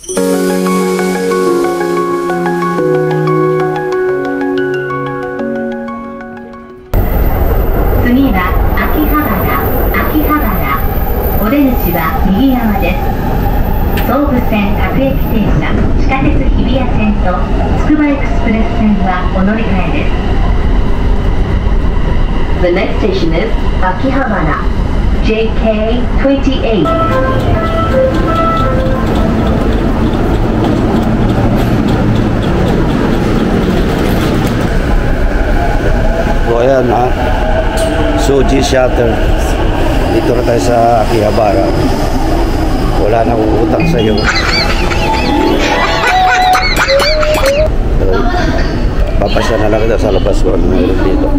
次は秋葉原。秋葉原。お出口は右側です。総武線各駅停車、地下鉄日比谷線とつくばエクスプレス線はお乗り換えです。The next station is Akihabara, JK28. So ayan ha, Suji Shutter. Dito na tayo sa Akihabara. Wala na akong utang sa iyo. Papasya na lang kita sa labas ko. Mayroon dito.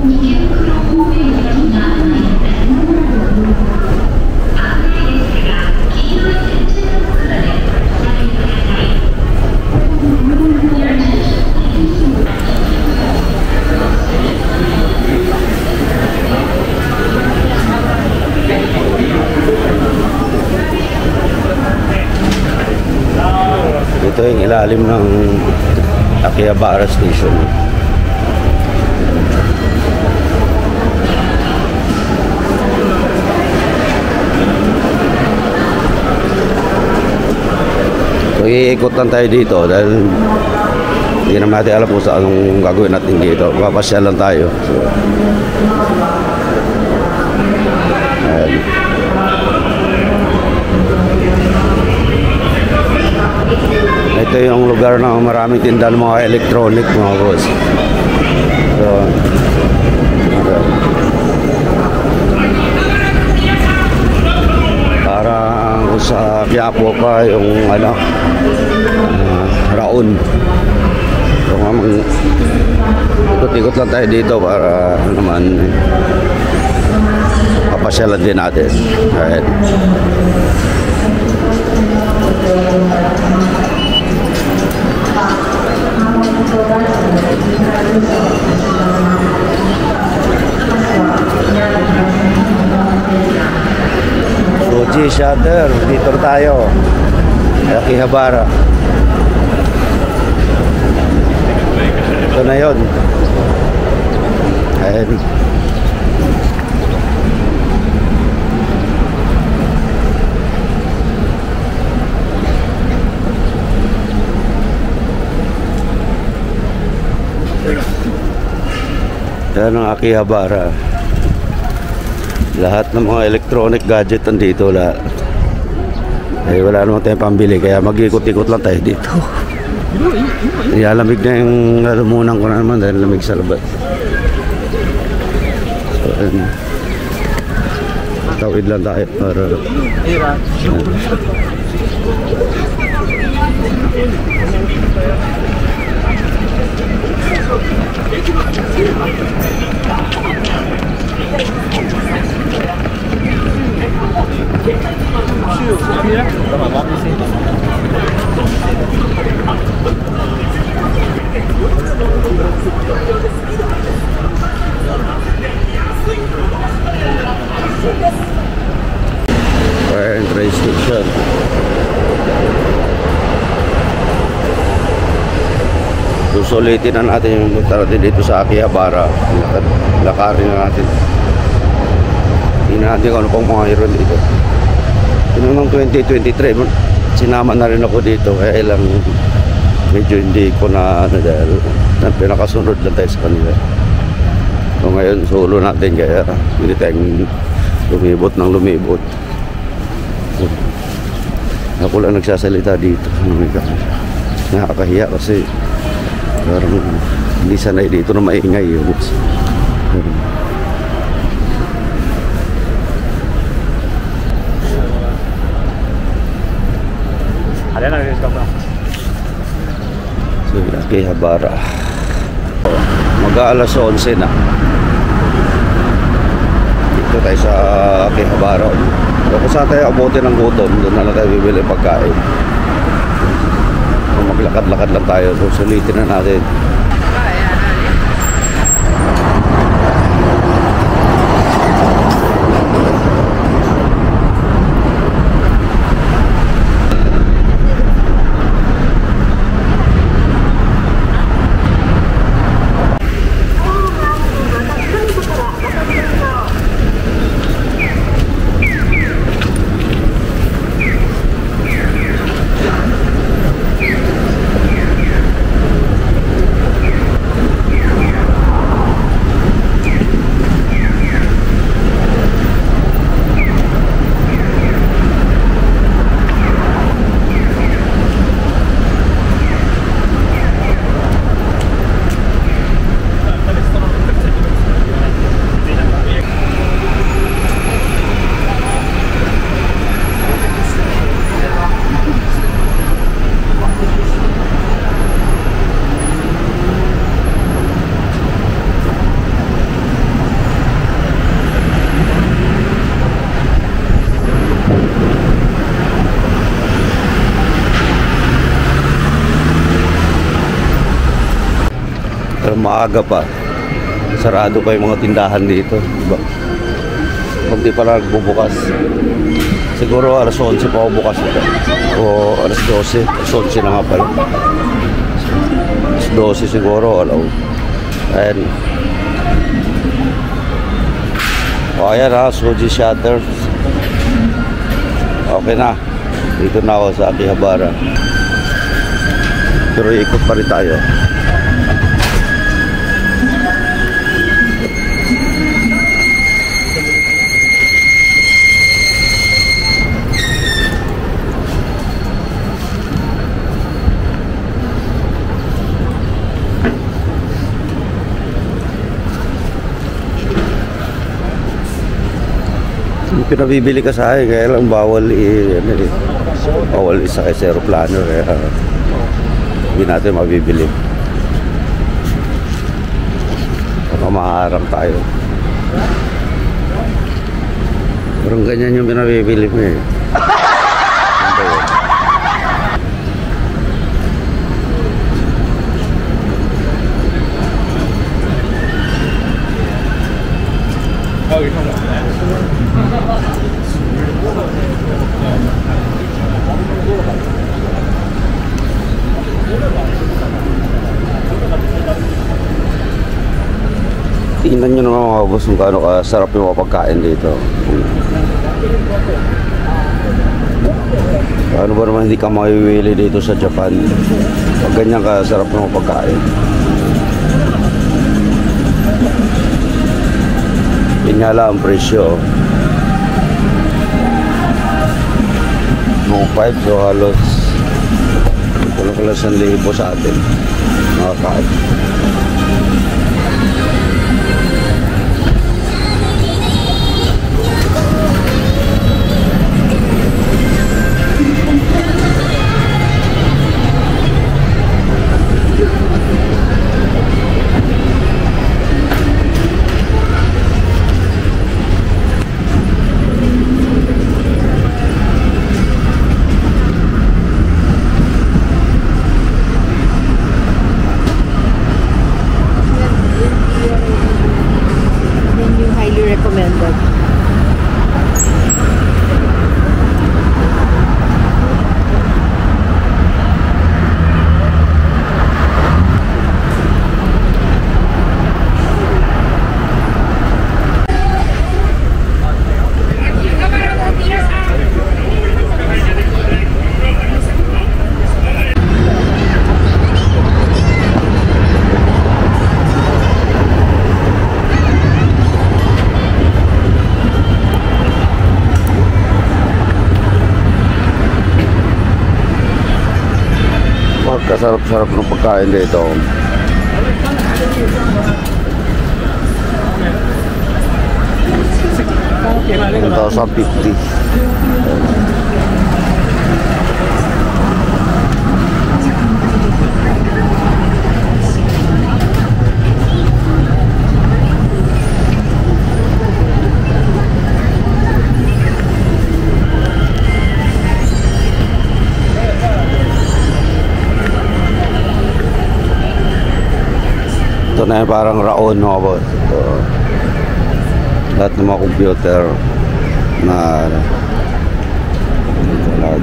Ito yung ilalim ng Akihabara Station. So iikot lang tayo dito dahil hindi naman natin alam kung saan anong gagawin natin dito. Papasya lang tayo. So, ayan. Ito yung lugar na maraming tindahan mga electronic mga boss. So, parang sa Quiapo pa yung ano, Raon. So, ikot-ikot lang tayo dito para naman papasyalan din natin. Ayan. Suji Shutter, dito tayo. Akihabara. Ito na yun. Ayan. Yan ang Akihabara. Lahat ng mga electronic gadget nandito lahat. Eh wala naman tayong pambili kaya mag-ikot-ikot lang tayo dito. Lamig na yung lumunan ko na naman dahil lamig sa labas. So, tawid lang tayo para train station. Susulitin na natin yung punta natin dito sa Akihabara. Lakarin na natin. Tingnan natin kung ano pang mga hero dito. Noong 2023 sinama na rin ako dito kaya lang medyo hindi ko na ano dahil pinakasunod lang tayo sa kanila. So ngayon solo natin kaya hindi tayong lumibot ng lumibot. Ako lang nagsasalita dito. Nakakahiya kasi parang hindi sanay dito na maingay yun. So, Akihabara. Mag-aalas 11 na. Dito tayo sa Akihabara. So, kung saan tayo abutin ng gutom, doon na lang tayo bibili pagkain. So, maglakad-lakad lang tayo. So, sulitin na natin. maaga pa. Sarado pa yung mga tindahan dito, diba? Kunti pa lang nagbubukas. Siguro alas 11 pa ako bukas ito. O alas 12. Alas 11 na nga pala. Alas 12 siguro, alaw. Ayan. O ayan ha, Suji Shutters. Okay na. Dito na ako sa Akihabara. Pero ikot pa rin tayo. Pinabibili ka sa akin, kaya lang bawal bawal isa kay aeroplano, kaya hindi natin mabibili. Baka maharang tayo. Parang ganyan yung pinabibili mo eh. Tingnan nyo naman mga boss kung gaano kasarap yung mga pagkain dito. Paano ba naman hindi ka mawiwili dito sa Japan pag ganyan kasarap yung mga pagkain. Yun nga lang ang presyo. Mga 5, so halos kulang 1,000 sa atin makakain. Kasarap-sarap ng pagkain dito. 1,050. Ito na yung parang raon mga boss. Ito, lahat ng mga computer na ito lahat.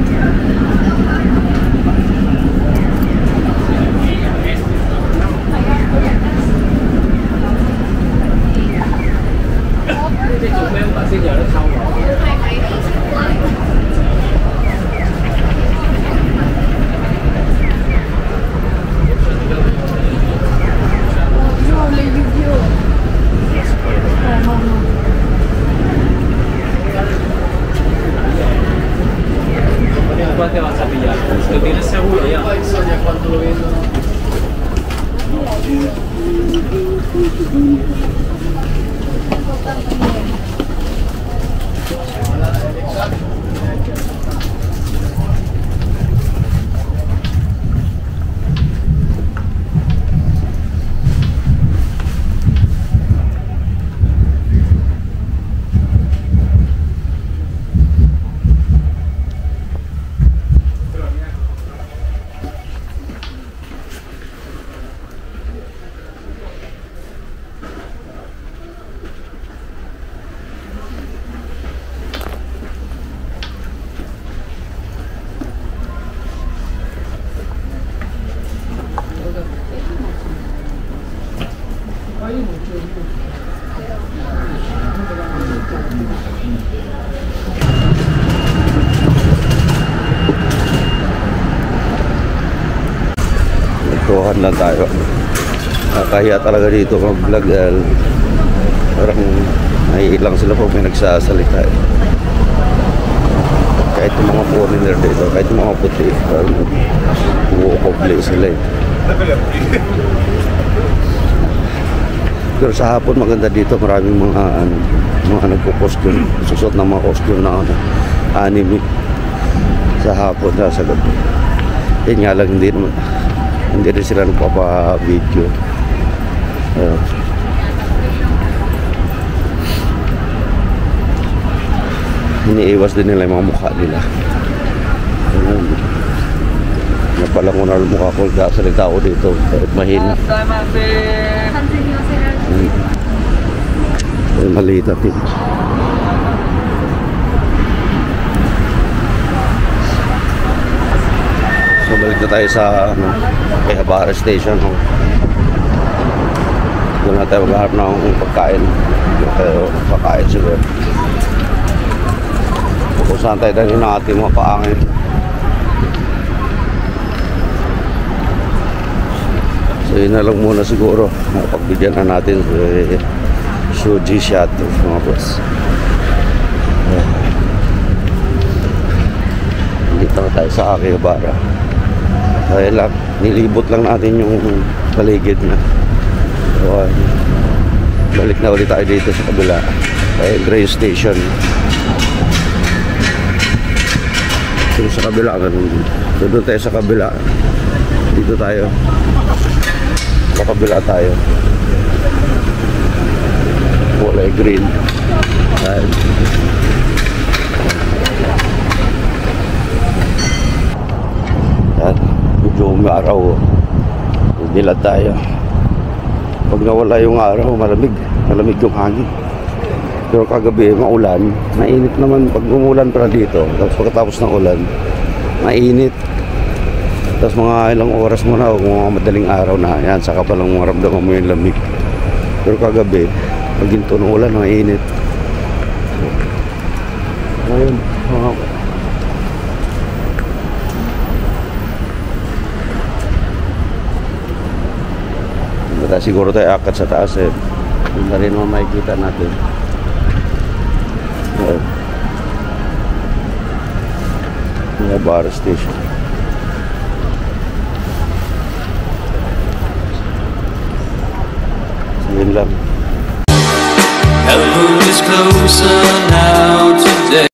Te vas a pillar. Lo tienes seguro ya. Tuhan lang tayo. Kaya talaga dito mag-vlog. Parang naiilang sila pag may nagsasalita. Kahit yung mga foreigner dito, kahit yung mga puti, uukobli sila eh. Pero sa hapon maganda dito, maraming mga nagko-costume, susot ng mga costume na anime sa hapon na sa gabi. Yun nga lang, hindi rin sila nagpapa-video. Iniiwas din nila yung mga mukha nila. Napalang ko na yung mukha ko, kasalita ko dito kahit mahina. Maliit natin. So balik na tayo sa Akihabara Station. Doon na tayo maghanap ng pagkain. Doon tayo pagkain siguro. Kung saan tayo dahil ng ating mga paangin. So yun na lang muna siguro. Pagbigyan na natin Shoji shot mga boss. Dito na tayo sa Akihabara. Dahil lang, nilibot lang natin yung paligid na. So, balik na ulit tayo dito sa kabila. Train station. So, sa kabila, so, doon tayo sa kabila. Dito tayo. Sa kabila tayo. Kulay green. Ayan. Ayan. Medyo umaraw. Nilad tayo. Pag nawala yung araw, malamig. Malamig yung hangin. Pero kagabi, maulan. Mainit naman pag umulan pala dito. Tapos pagkatapos ng ulan, mainit. Tapos mga ilang oras mo na, mga madaling araw na, yan, saka palang maramdaman mo yung lamig. Pero kagabi, pag ginto ng ulan, mainit. Ayun, mga siguro tayo akat sa taas eh. Yung na rin naman makikita natin. Akihabara Station. So yun lang. The moon is closer now today.